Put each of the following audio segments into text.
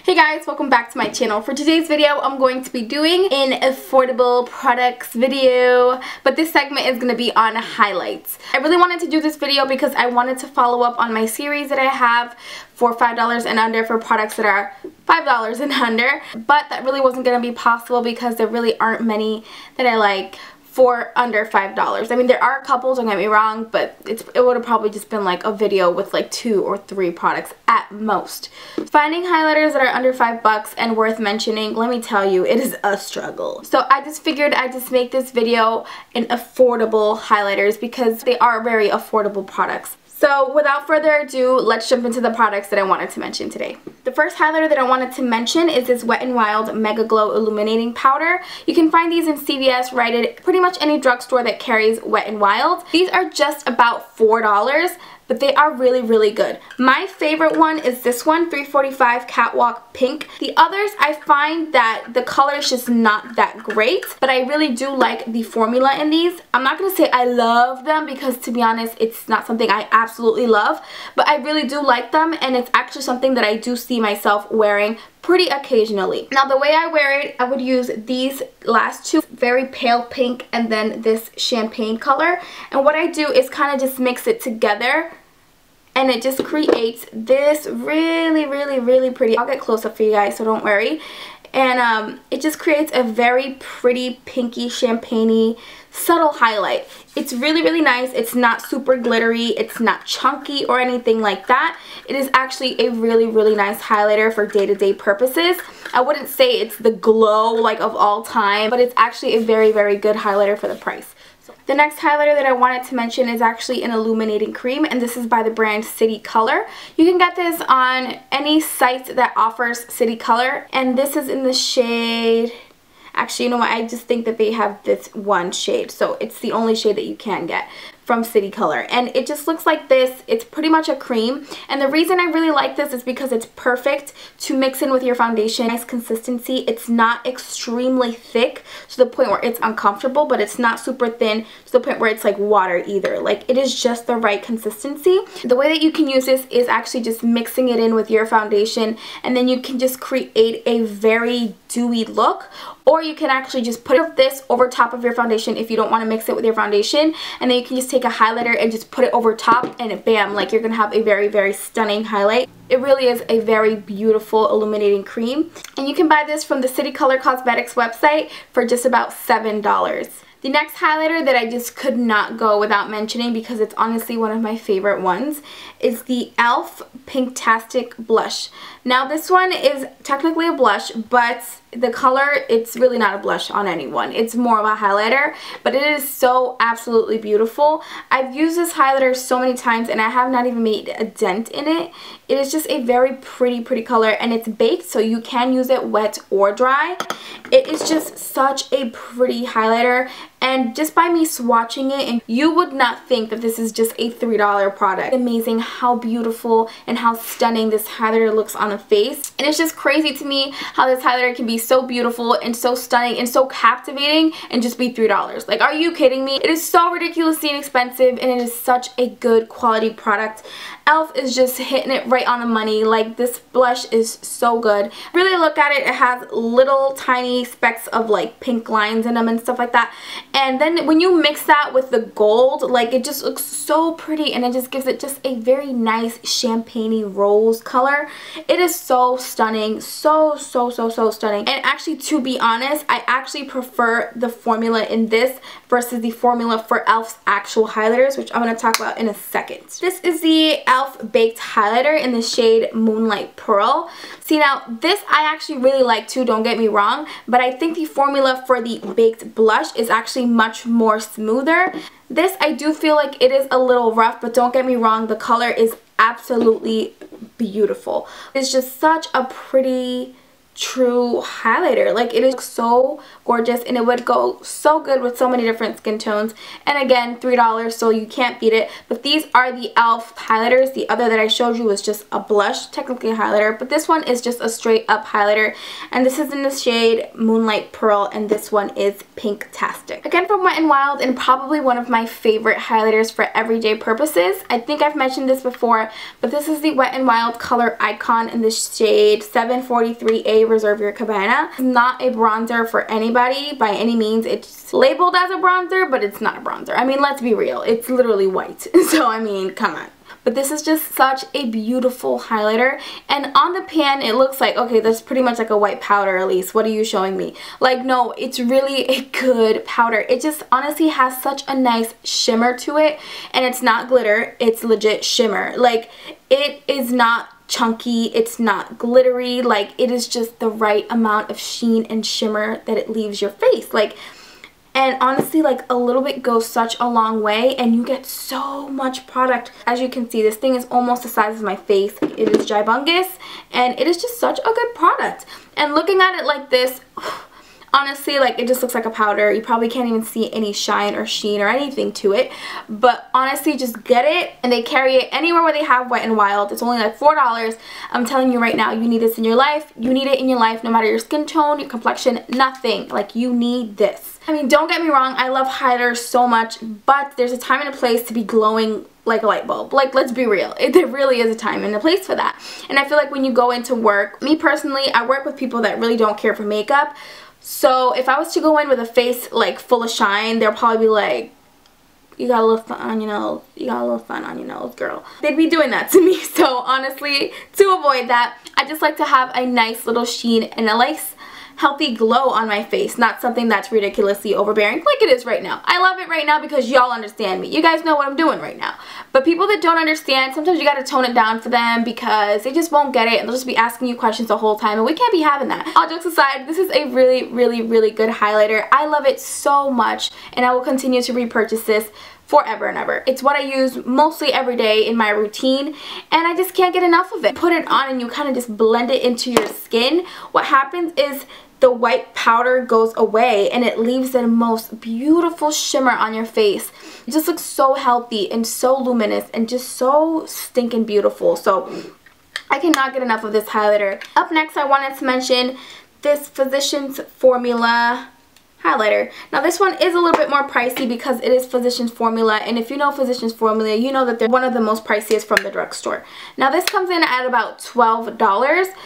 Hey guys, welcome back to my channel. For today's video, I'm going to be doing an affordable products video, but this segment is going to be on highlights. I really wanted to do this video because I wanted to follow up on my series that I have for $5 and under for products that are $5 and under, but that really wasn't going to be possible because there really aren't many that I like for under $5. I mean, there are a couple, don't get me wrong, but it would have probably just been like a video with like 2 or 3 products at most. Finding highlighters that are under $5 and worth mentioning, let me tell you, it is a struggle. So I just figured I'd just make this video in affordable highlighters because they are very affordable products. So without further ado, let's jump into the products that I wanted to mention today. The first highlighter that I wanted to mention is this Wet n Wild Mega Glow Illuminating Powder. You can find these in CVS, right at pretty much any drugstore that carries Wet n Wild. These are just about $4. But they are really, really good. My favorite one is this one, 345 Catwalk Pink. The others, I find that the color is just not that great, but I really do like the formula in these. I'm not going to say I love them because, to be honest, it's not something I absolutely love, but I really do like them, and it's actually something that I do see myself wearing pretty occasionally. Now, the way I wear it, I would use these last two, very pale pink and then this champagne color. And what I do is kind of just mix it together and it just creates this really, really, really pretty, I'll get close up for you guys, so don't worry. And it just creates a very pretty pinky champagne-y subtle highlight. It's really, really nice. It's not super glittery. It's not chunky or anything like that. It is actually a really, really nice highlighter for day-to-day purposes. I wouldn't say it's the glow like of all time, but it's actually a very, very good highlighter for the price. The next highlighter that I wanted to mention is actually an illuminating cream, and this is by the brand City Color. You can get this on any site that offers City Color, and this is in the shade... Actually, you know what? I just think that they have this one shade, so it's the only shade that you can get from City Color, and it just looks like this. It's pretty much a cream, and the reason I really like this is because it's perfect to mix in with your foundation. Nice consistency. It's not extremely thick to the point where it's uncomfortable, but it's not super thin to the point where it's like water either. Like, it is just the right consistency. The way that you can use this is actually just mixing it in with your foundation, and then you can just create a very dewy look, or you can actually just put this over top of your foundation if you don't want to mix it with your foundation, and then you can just take a highlighter and just put it over top, and bam, like, you're gonna have a very, very stunning highlight. It really is a very beautiful illuminating cream, and you can buy this from the City Color Cosmetics website for just about $7. The next highlighter that I just could not go without mentioning because it's honestly one of my favorite ones is the e.l.f. Pinktastic Blush. Now, this one is technically a blush, but the color, it's really not a blush on anyone. It's more of a highlighter, but it is so absolutely beautiful. I've used this highlighter so many times and I have not even made a dent in it. It is just a very pretty, pretty color, and it's baked, so you can use it wet or dry. It is just such a pretty highlighter, and just by me swatching it, and you would not think that this is just a $3 product. Amazing how beautiful and how stunning this highlighter looks on the face. And it's just crazy to me how this highlighter can be so beautiful and so stunning and so captivating and just be $3. Like, are you kidding me? It is so ridiculously inexpensive, and it is such a good quality product. e.l.f. is just hitting it right on the money. Like, this blush is so good. Really look at it. It has little tiny specks of like pink lines in them and stuff like that. And then when you mix that with the gold, like, it just looks so pretty, and it just gives it just a very nice champagne-y rose color. It is so stunning. So, so, so, so stunning. And actually, to be honest, I actually prefer the formula in this versus the formula for e.l.f.'s actual highlighters, which I'm going to talk about in a second. This is the e.l.f. Baked Highlighter in the shade Moonlight Pearl. See, now, this I actually really like too, don't get me wrong, but I think the formula for the Baked Blush is actually much more smoother. This, I do feel like it is a little rough, but don't get me wrong, the color is absolutely beautiful. It's just such a pretty true highlighter. Like, it is so gorgeous, and it would go so good with so many different skin tones. And again, $3, so you can't beat it. But these are the e.l.f. highlighters. The other that I showed you was just a blush, technically a highlighter, but this one is just a straight up highlighter, and this is in the shade Moonlight Pearl, and this one is Pinktastic. Again, from Wet n Wild, and probably one of my favorite highlighters for everyday purposes. I think I've mentioned this before, but this is the Wet n Wild Color Icon in the shade 743A Reserve Your Cabana. It's not a bronzer for anybody by any means. It's labeled as a bronzer, but it's not a bronzer. I mean, let's be real. It's literally white. So, I mean, come on. But this is just such a beautiful highlighter, and on the pan it looks like, okay, that's pretty much like a white powder. At least, what are you showing me? Like, no, it's really a good powder. It just honestly has such a nice shimmer to it, and it's not glitter, it's legit shimmer. Like, it is not chunky, it's not glittery, like, it is just the right amount of sheen and shimmer that it leaves your face. Like, and honestly, like, a little bit goes such a long way, and you get so much product. As you can see, this thing is almost the size of my face. It is gibungous, and it is just such a good product. And looking at it like this, honestly, like, it just looks like a powder. You probably can't even see any shine or sheen or anything to it. But honestly, just get it. And they carry it anywhere where they have Wet n Wild. It's only like $4. I'm telling you right now, you need this in your life. You need it in your life no matter your skin tone, your complexion, nothing. Like, you need this. I mean, don't get me wrong, I love highlighters so much, but there's a time and a place to be glowing like a light bulb. Like, let's be real. There really is a time and a place for that. And I feel like when you go into work, me personally, I work with people that really don't care for makeup. So if I was to go in with a face like full of shine, they'll probably be like, you got a little fun on your nose, you got a little fun on your nose, girl. They'd be doing that to me. So honestly, to avoid that, I just like to have a nice little sheen and a nice healthy glow on my face, not something that's ridiculously overbearing like it is right now. I love it right now because y'all understand me. You guys know what I'm doing right now. But people that don't understand, sometimes you gotta tone it down for them because they just won't get it, and they'll just be asking you questions the whole time, and we can't be having that. All jokes aside, this is a really, really, really good highlighter. I love it so much, and I will continue to repurchase this forever and ever. It's what I use mostly every day in my routine, and I just can't get enough of it. Put it on and you kind of just blend it into your skin. What happens is the white powder goes away and it leaves the most beautiful shimmer on your face. It just looks so healthy and so luminous and just so stinking beautiful. So I cannot get enough of this highlighter. Up next, I wanted to mention this Physicians Formula highlighter. Now this one is a little bit more pricey because it is Physicians Formula, and if you know Physicians Formula, you know that they're one of the most priciest from the drugstore. Now this comes in at about $12.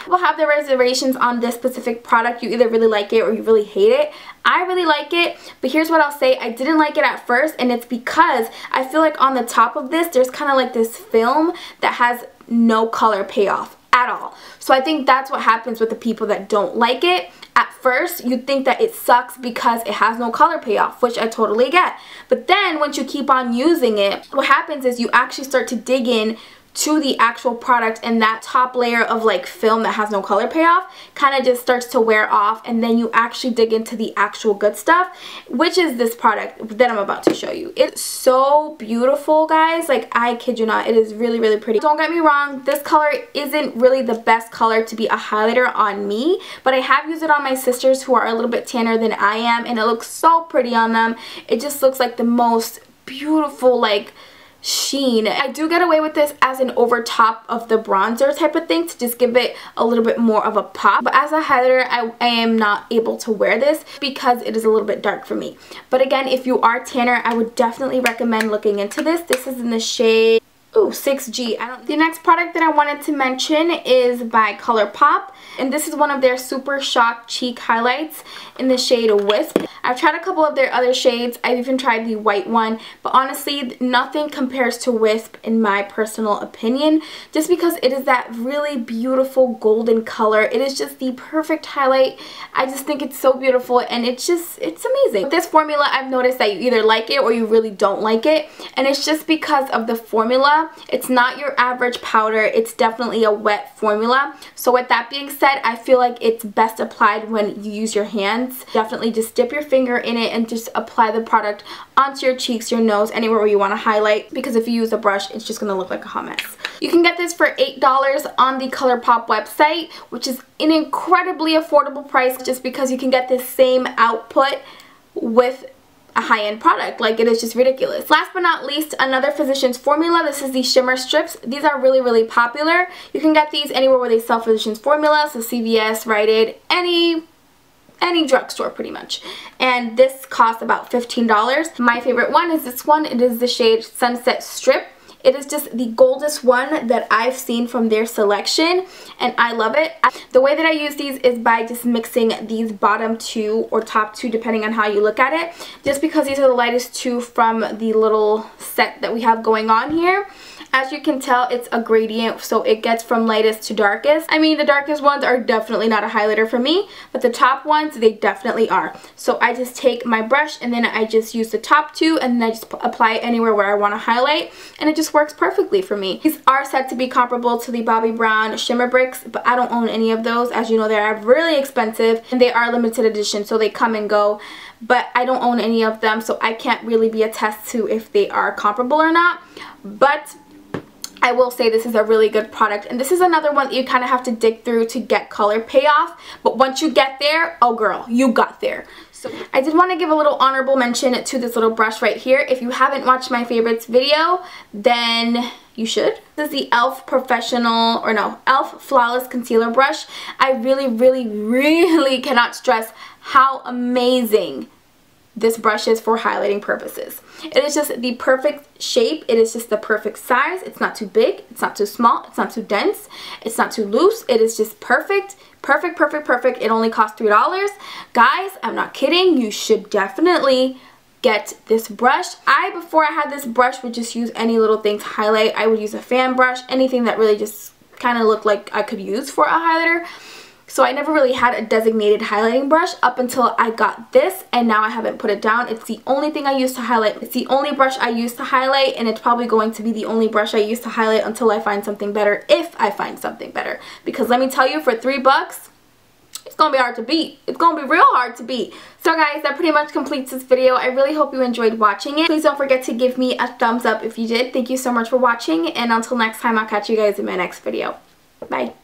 People have their reservations on this specific product. You either really like it or you really hate it. I really like it, but here's what I'll say. I didn't like it at first, and it's because I feel like on the top of this, there's kind of like this film that has no color payoff at all. So I think that's what happens with the people that don't like it. At first, you think that it sucks because it has no color payoff, which I totally get. But then once you keep on using it, what happens is you actually start to dig in to the actual product, and that top layer of like film that has no color payoff kind of just starts to wear off, and then you actually dig into the actual good stuff, which is this product that I'm about to show you. It's so beautiful, guys. Like, I kid you not, it is really, really pretty. Don't get me wrong, this color isn't really the best color to be a highlighter on me, but I have used it on my sisters who are a little bit tanner than I am, and it looks so pretty on them. It just looks like the most beautiful, like, sheen. I do get away with this as an over top of the bronzer type of thing to just give it a little bit more of a pop, but as a highlighter I am not able to wear this because it is a little bit dark for me. But again, if you are tanner, I would definitely recommend looking into this. This is in the shade 6G. The next product that I wanted to mention is by Colourpop, and this is one of their Super Shock Cheek Highlights in the shade Wisp. I've tried a couple of their other shades. I've even tried the white one, but honestly, nothing compares to Wisp in my personal opinion, just because it is that really beautiful golden color. It is just the perfect highlight. I just think it's so beautiful, and it's amazing. With this formula, I've noticed that you either like it or you really don't like it, and it's just because of the formula formula. It's not your average powder. It's definitely a wet formula. So with that being said, I feel like it's best applied when you use your hands. Definitely just dip your finger in it and just apply the product onto your cheeks, your nose, anywhere where you want to highlight, because if you use a brush, it's just going to look like a hot mess. You can get this for $8 on the Colourpop website, which is an incredibly affordable price just because you can get this same output with a high-end product. Like, it is just ridiculous. Last but not least, another Physicians formula. This is the Shimmer strips. These are really, really popular. You can get these anywhere where they sell Physicians formula, so CVS, Rite Aid, any drugstore pretty much. And this costs about $15. My favorite one is this one. It is the shade Sunset Strip. It is just the goldest one that I've seen from their selection, and I love it. The way that I use these is by just mixing these bottom two or top two, depending on how you look at it, just because these are the lightest two from the little set that we have going on here. As you can tell, it's a gradient, so it gets from lightest to darkest. I mean, the darkest ones are definitely not a highlighter for me, but the top ones, they definitely are. So I just take my brush and then I just use the top two and then I just apply it anywhere where I want to highlight, and it just works perfectly for me. These are said to be comparable to the Bobbi Brown Shimmer Bricks, but I don't own any of those. As you know, they are really expensive and they are limited edition, so they come and go. But I don't own any of them, so I can't really be attest to if they are comparable or not. But I will say this is a really good product, and this is another one that you kind of have to dig through to get color payoff, but once you get there, oh girl, you got there. So I did want to give a little honorable mention to this little brush right here. If you haven't watched my favorites video, then you should. This is the e.l.f. e.l.f. Flawless Concealer Brush. I really cannot stress how amazing this brush is for highlighting purposes. It is just the perfect shape. It is just the perfect size. It's not too big. It's not too small. It's not too dense. It's not too loose. It is just perfect. Perfect. It only costs $3. Guys, I'm not kidding. You should definitely get this brush. Before I had this brush, would just use any little thing to highlight. I would use a fan brush, anything that really just kind of looked like I could use for a highlighter. So I never really had a designated highlighting brush up until I got this, and now I haven't put it down. It's the only thing I use to highlight. It's the only brush I use to highlight, and it's probably going to be the only brush I use to highlight until I find something better, if I find something better. Because let me tell you, for $3, it's going to be hard to beat. It's going to be real hard to beat. So guys, that pretty much completes this video. I really hope you enjoyed watching it. Please don't forget to give me a thumbs up if you did. Thank you so much for watching, and until next time, I'll catch you guys in my next video. Bye.